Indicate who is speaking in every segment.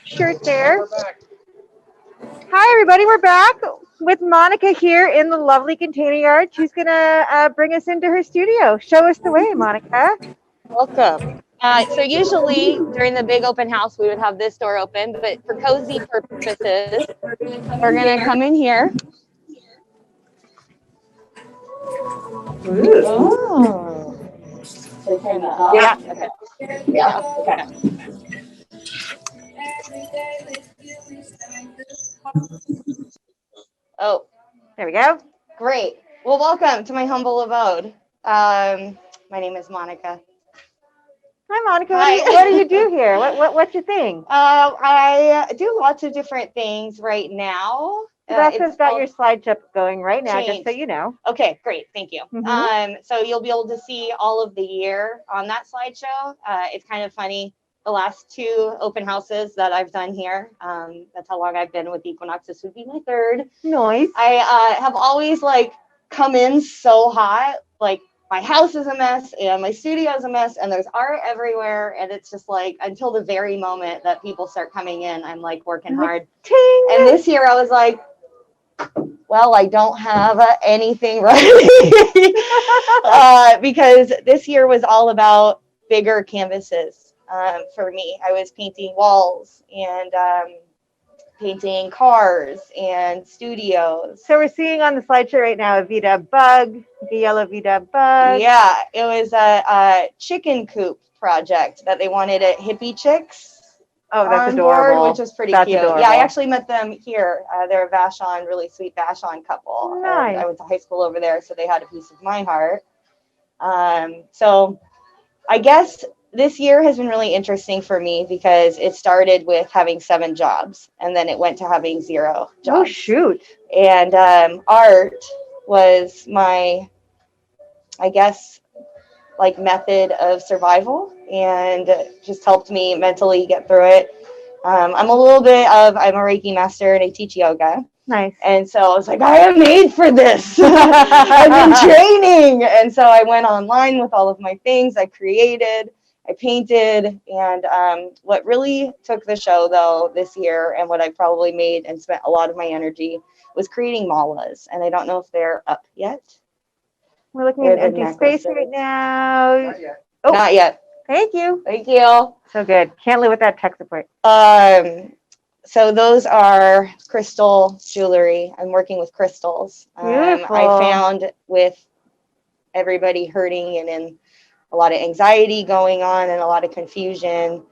Speaker 1: shirt there. Hi, everybody. We're back with Monica here in the lovely container yard. She's going to bring us into her studio. Show us the way, Monica.
Speaker 2: Welcome. So usually during the big open house, we would have this door open, but for cozy purposes, we're going to come in here.
Speaker 1: Ooh.
Speaker 2: Oh. Yeah. Okay. Yeah. Okay. Oh,
Speaker 1: There we go.
Speaker 2: great. Well, welcome to my humble abode. My name is Monica.
Speaker 1: Hi, Monica.
Speaker 2: Hi.
Speaker 1: What do you do here? What's your thing?
Speaker 2: I do lots of different things right now.
Speaker 1: Sebastian's got your slideshow going right now, just so you know.
Speaker 2: Okay, great. Thank you. So you'll be able to see all of the year on that slideshow. It's kind of funny. The last two open houses that I've done here, that's how long I've been with Equinox. This would be my third.
Speaker 1: Nice.
Speaker 2: I have always come in so hot, my house is a mess and my studio is a mess and there's art everywhere. And it's just until the very moment that people start coming in, I'm working hard.
Speaker 1: Ting.
Speaker 2: And this year I was like, well, I don't have anything ready because this year was all about bigger canvases for me. I was painting walls and painting cars and studios.
Speaker 1: So we're seeing on the slideshow right now a VW bug, the yellow VW bug.
Speaker 2: Yeah, it was a chicken coop project that they wanted at Hippie Chicks.
Speaker 1: Oh, that's adorable.
Speaker 2: Board, which is pretty cute. Adorable. Yeah, I actually met them here. They're a Vashon, really sweet Vashon couple.
Speaker 1: Nice.
Speaker 2: I went to high school over there, so they had a piece of my heart. So I guess this year has been really interesting for me because it started with having 7 jobs, and then it went to having 0 jobs.
Speaker 1: Oh, shoot.
Speaker 2: And art was my, I guess, method of survival and just helped me mentally get through it. I'm a Reiki master and I teach yoga.
Speaker 1: Nice.
Speaker 2: And so I was like, I am made for this. I've been training. And so I went online with all of my things. I created, I painted. And what really took the show, though, this year, and what I probably made and spent a lot of my energy, was creating malas. And I don't know if they're up yet.
Speaker 1: We're looking at empty space right now.
Speaker 2: Not yet. Oh, not yet.
Speaker 1: Thank you.
Speaker 2: Thank you.
Speaker 1: So good. Can't live with that tech support.
Speaker 2: So those are crystal jewelry. I'm working with crystals.
Speaker 1: Beautiful.
Speaker 2: I found with everybody hurting and in a lot of anxiety going on and a lot of confusion,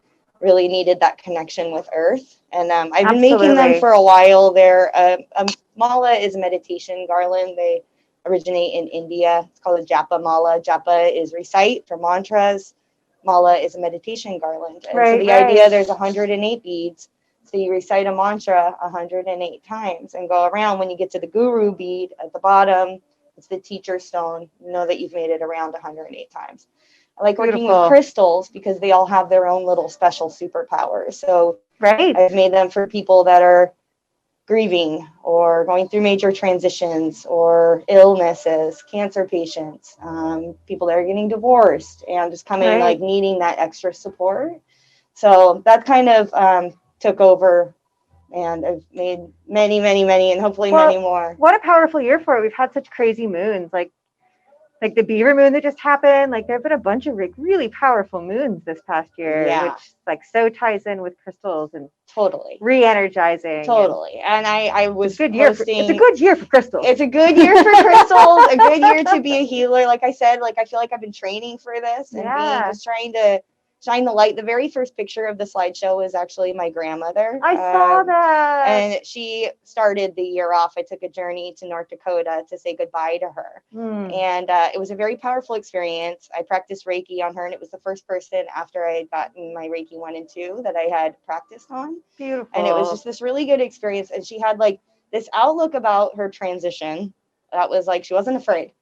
Speaker 2: really needed that connection with Earth. And I've been making them for a while. They're a mala is a meditation garland. They originate in India. It's called a japa mala. Japa is recite for mantras. Mala is a meditation garland. And so the idea, there's 108 beads. So you recite a mantra 108 times and go around. When you get to the guru bead at the bottom, it's the teacher stone. You know that you've made it around 108 times. I like working with crystals because they all have their own little special superpowers. So I've made them for people that are grieving or going through major transitions or illnesses, cancer patients, people that are getting divorced and just coming needing that extra support. So that kind of took over, and I've made many, and hopefully many more.
Speaker 1: What a powerful year for it. We've had such crazy moons, like the Beaver moon that just happened. There have been a bunch of really powerful moons this past year, which so ties in with crystals and
Speaker 2: totally
Speaker 1: re-energizing.
Speaker 2: Totally. And I was
Speaker 1: it's a good year for crystals.
Speaker 2: It's a good year for crystals, a good year to be a healer. Like I said, I feel like I've been training for this and just trying to shine the light. The very first picture of the slideshow was actually my grandmother.
Speaker 1: I saw that.
Speaker 2: And she started the year off. I took a journey to North Dakota to say goodbye to her. And it was a very powerful experience. I practiced Reiki on her, and it was the first person after I had gotten my Reiki 1 and 2 that I had practiced on.
Speaker 1: Beautiful.
Speaker 2: And it was just this really good experience. And she had this outlook about her transition that was she wasn't afraid.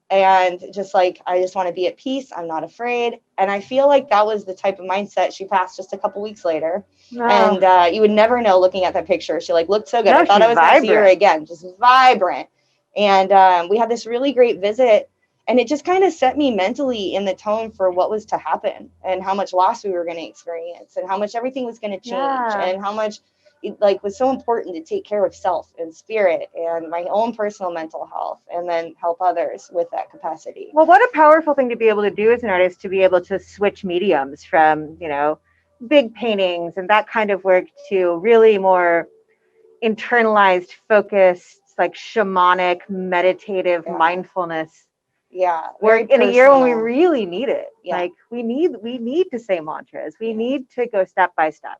Speaker 2: And just I just want to be at peace. I'm not afraid. And I feel like that was the type of mindset. She passed just a couple weeks later. And you would never know looking at that picture. She looked so good. I thought I was going to see her again, just vibrant. And we had this really great visit. And it just kind of set me mentally in the tone for what was to happen and how much loss we were going to experience and how much everything was going to change and how much it like was so important to take care of self and spirit and my own personal mental health and then help others with that capacity.
Speaker 1: Well, what a powerful thing to be able to do as an artist, to be able to switch mediums from, you know, big paintings and that kind of work to really more internalized, focused, like shamanic, meditative mindfulness. Work in a year when we really need it. Like we need to say mantras. We need to go step by step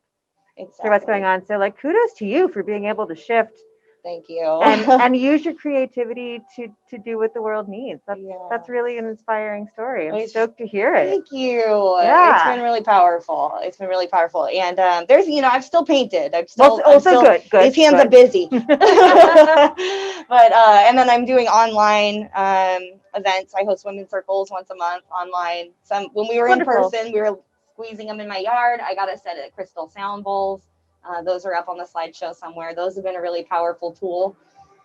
Speaker 1: through what's going on. So like kudos to you for being able to shift.
Speaker 2: Thank you.
Speaker 1: and use your creativity to do what the world needs. That's really an inspiring story. I'm stoked to hear it.
Speaker 2: Thank you. It's been really powerful. It's been really powerful. And there's, you know, I've still painted. I'm still
Speaker 1: good.
Speaker 2: These hands are busy. But and then I'm doing online events. I host women's circles once a month online. When we were in person, we were squeezing them in my yard. I got a set of crystal sound bowls. Those are up on the slideshow somewhere. Those have been a really powerful tool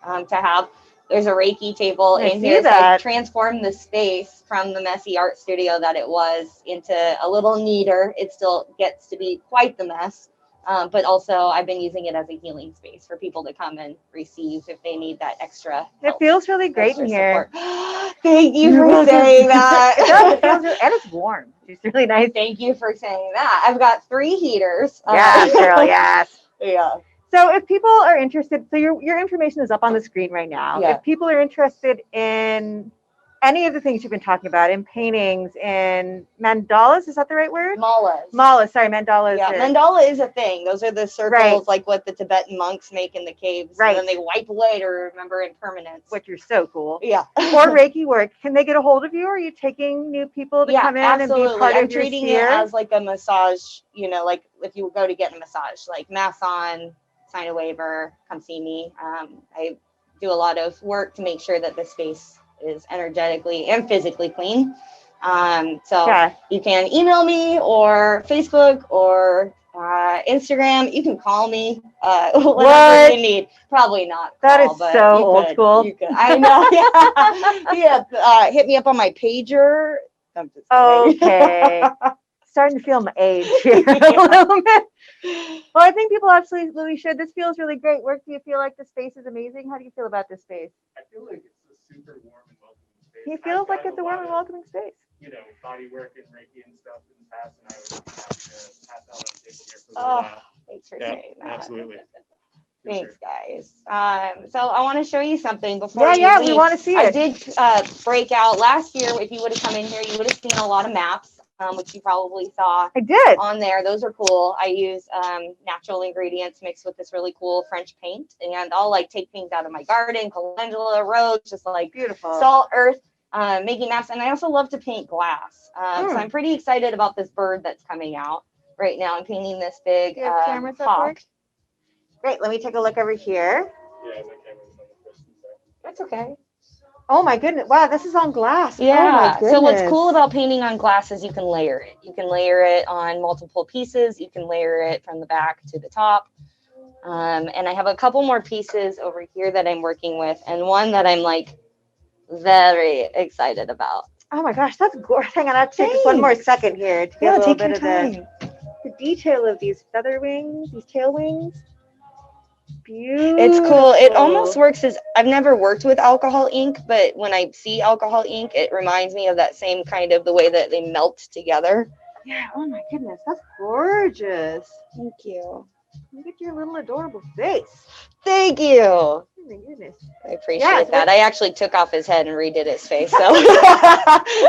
Speaker 2: to have. There's a Reiki table in here. So I've transformed the space from the messy art studio that it was into a little neater. It still gets to be quite the mess. But also I've been using it as a healing space for people to come and receive if they need that extra help.
Speaker 1: It feels really great in here.
Speaker 2: Thank you for saying that.
Speaker 1: It feels really, and it's warm. It's really nice.
Speaker 2: Thank you for saying that. I've got 3 heaters.
Speaker 1: Yes, girl, yes.
Speaker 2: Yeah.
Speaker 1: So if people are interested, so your information is up on the screen right now. Yeah. If people are interested in any of the things you've been talking about, in paintings, in mandalas, is that the right word? Malas, sorry, mandalas.
Speaker 2: Yeah, mandala is a thing. Those are the circles like what the Tibetan monks make in the caves. Right. And then they wipe away to remember impermanence.
Speaker 1: Which are so cool.
Speaker 2: Yeah.
Speaker 1: Or Reiki work. Can they get a hold of you? Or are you taking new people to come in and be part of your
Speaker 2: I'm treating it as like a massage, you know, like if you go to get a massage, like mass on, sign a waiver, come see me. I do a lot of work to make sure that the space is energetically and physically clean. So you can email me or Facebook or Instagram. You can call me whatever you need. Probably not.
Speaker 1: That is so old school.
Speaker 2: You could. I know. Yeah. Hit me up on my pager. I'm just
Speaker 1: okay. Starting to feel my age here a little bit. Well, I think people absolutely should. This feels really great work. Do you feel like the space is amazing? How do you feel about this space?
Speaker 3: I feel like it's a super warm and welcoming space.
Speaker 1: He feels like it's a warm and welcoming space.
Speaker 3: You know, body work and Reiki and stuff in the past, and I was happy to pass out on the table here for a little while.
Speaker 2: Thanks for saying that.
Speaker 3: Absolutely.
Speaker 2: Thanks, guys. So I want to show you something before you leave.
Speaker 1: We want to see it.
Speaker 2: I did break out last year. If you would have come in here, you would have seen a lot of maps. Which you probably saw on there. Those are cool. I use natural ingredients mixed with this really cool French paint, and I'll like take things out of my garden, calendula, rose, just like
Speaker 1: beautiful
Speaker 2: salt, earth, making maps. And I also love to paint glass. So I'm pretty excited about this bird that's coming out right now. I'm painting this big hawk.
Speaker 1: Great. Let me take a look over here.
Speaker 3: Yeah, my camera's on the first side.
Speaker 2: That's okay.
Speaker 1: Oh my goodness. Wow, this is on glass.
Speaker 2: Yeah. So what's cool about painting on glass is you can layer it. You can layer it on multiple pieces. You can layer it from the back to the top. And I have a couple more pieces over here that I'm working with, and one that I'm like very excited about.
Speaker 1: Oh my gosh, that's gorgeous. Hang on, I'll take just one more second here to get a little bit of the detail of these feather wings, these tail wings. Beautiful.
Speaker 2: It's cool. It almost works as, I've never worked with alcohol ink, but when I see alcohol ink, it reminds me of that same kind of the way that they melt together.
Speaker 1: Yeah. Oh my goodness, that's gorgeous.
Speaker 2: Thank you.
Speaker 1: Look at your little adorable face.
Speaker 2: Thank you.
Speaker 1: Oh my goodness.
Speaker 2: I appreciate that. I actually took off his head and redid his face, so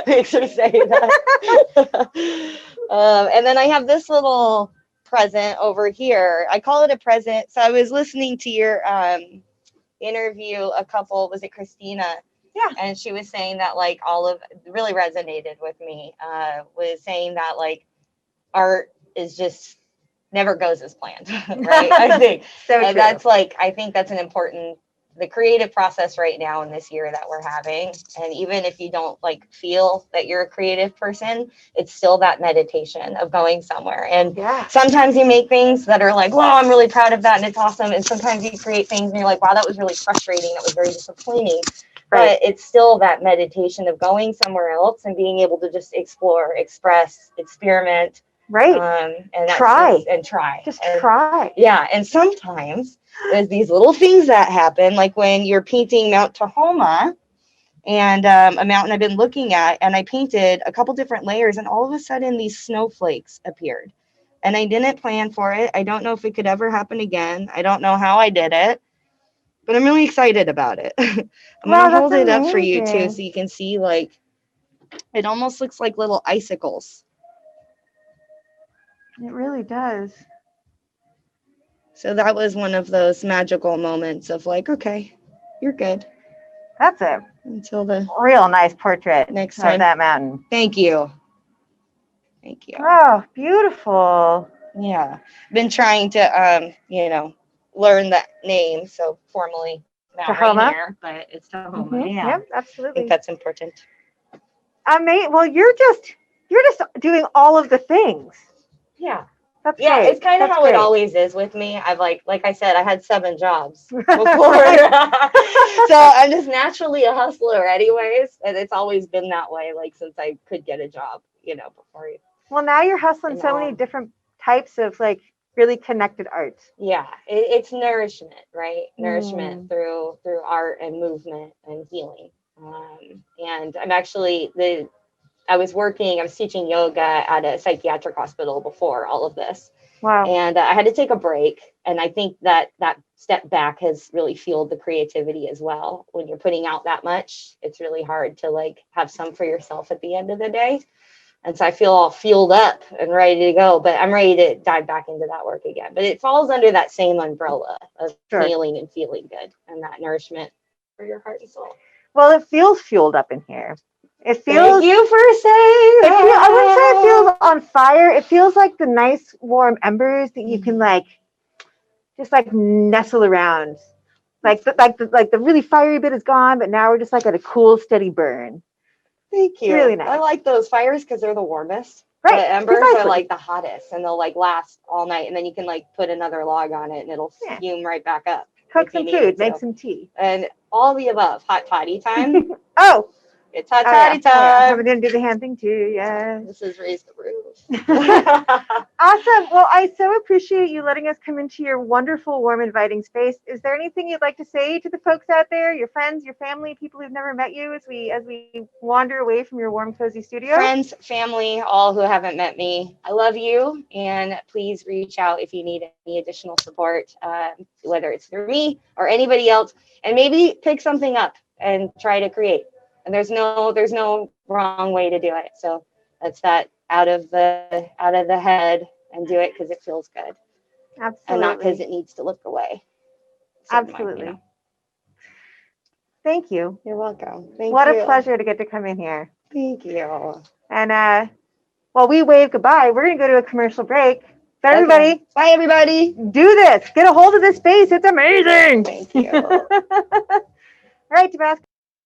Speaker 2: thanks for saying that. And then I have this little present over here. I call it a present. So I was listening to your interview, was it Christina?
Speaker 1: Yeah.
Speaker 2: And she was saying that like really resonated with me, was saying that like art is just never goes as planned, right? I think
Speaker 1: so
Speaker 2: and that's like, I think that's an important, the creative process right now in this year that we're having. And even if you don't like feel that you're a creative person, it's still that meditation of going somewhere. And sometimes you make things that are like, wow, I'm really proud of that and it's awesome. And sometimes you create things and you're like, wow, that was really frustrating. That was very disappointing. but it's still that meditation of going somewhere else and being able to just explore, express, experiment.
Speaker 1: Right.
Speaker 2: And
Speaker 1: try.
Speaker 2: Just
Speaker 1: try.
Speaker 2: Yeah. And sometimes there's these little things that happen, like when you're painting Mount Tahoma, and a mountain I've been looking at, and I painted a couple different layers, and all of a sudden these snowflakes appeared. And I didn't plan for it. I don't know if it could ever happen again. I don't know how I did it, but I'm really excited about it. I'm going to hold it up for you too, so you can see, like, it almost looks like little icicles.
Speaker 1: It really does.
Speaker 2: So that was one of those magical moments of like, okay, you're good.
Speaker 1: That's a
Speaker 2: Until the
Speaker 1: real nice portrait
Speaker 2: next
Speaker 1: of
Speaker 2: time.
Speaker 1: that mountain.
Speaker 2: Thank you. Thank you.
Speaker 1: Oh, beautiful.
Speaker 2: Yeah. Been trying to, learn that name. So formally Mount
Speaker 1: Tahoma?
Speaker 2: Rainier, but it's Tahoma.
Speaker 1: Mm-hmm.
Speaker 2: Yeah.
Speaker 1: Yep,
Speaker 2: I
Speaker 1: absolutely.
Speaker 2: think that's important.
Speaker 1: Well, you're just doing all of the things.
Speaker 2: Yeah.
Speaker 1: That's
Speaker 2: Yeah,
Speaker 1: great.
Speaker 2: it's kind of
Speaker 1: That's
Speaker 2: how
Speaker 1: great.
Speaker 2: it always is with me. I've like I said, I had 7 jobs before. So I'm just naturally a hustler anyways. And it's always been that way, like since I could get a job, before you.
Speaker 1: Well, now you're hustling so many different types of like really connected art.
Speaker 2: Yeah, it's nourishment, right? Nourishment through art and movement and healing. And I'm actually I was teaching yoga at a psychiatric hospital before all of this.
Speaker 1: Wow.
Speaker 2: And I had to take a break. And I think that step back has really fueled the creativity as well. When you're putting out that much, it's really hard to like have some for yourself at the end of the day. And so I feel all fueled up and ready to go, but I'm ready to dive back into that work again. But it falls under that same umbrella of healing and feeling good and that nourishment for your heart and soul.
Speaker 1: Well, it feels fueled up in here. It feels.
Speaker 2: Thank you for saying that.
Speaker 1: I wouldn't say it feels on fire. It feels like the nice warm embers that you can like, just like nestle around. Like the really fiery bit is gone, but now we're just like at a cool, steady burn.
Speaker 2: Thank you.
Speaker 1: Really nice.
Speaker 2: I like those fires because they're the warmest.
Speaker 1: Right.
Speaker 2: The embers are like the hottest, and they'll like last all night, and then you can like put another log on it, and it'll fume right back up.
Speaker 1: Cook some food, make some tea,
Speaker 2: and all the above. Hot toddy time.
Speaker 1: Oh.
Speaker 2: It's hot toddy time.
Speaker 1: I'm going to do the hand thing too. Yeah.
Speaker 2: This is raise the roof.
Speaker 1: Awesome. Well, I so appreciate you letting us come into your wonderful, warm, inviting space. Is there anything you'd like to say to the folks out there, your friends, your family, people who've never met you, as we wander away from your warm, cozy studio?
Speaker 2: Friends, family, all who haven't met me, I love you, and please reach out if you need any additional support, whether it's through me or anybody else, and maybe pick something up and try to create. And there's no wrong way to do it. So that's that out of the head and do it because it feels good.
Speaker 1: Absolutely.
Speaker 2: And not because it needs to look away. So
Speaker 1: absolutely. Thank you.
Speaker 2: You're welcome.
Speaker 1: What a pleasure to get to come in here.
Speaker 2: Thank you.
Speaker 1: And while we wave goodbye, we're going to go to a commercial break. But everybody,
Speaker 2: bye everybody.
Speaker 1: Do this. Get a hold of this space. It's amazing.
Speaker 2: Thank you.
Speaker 1: All right, Tabasco.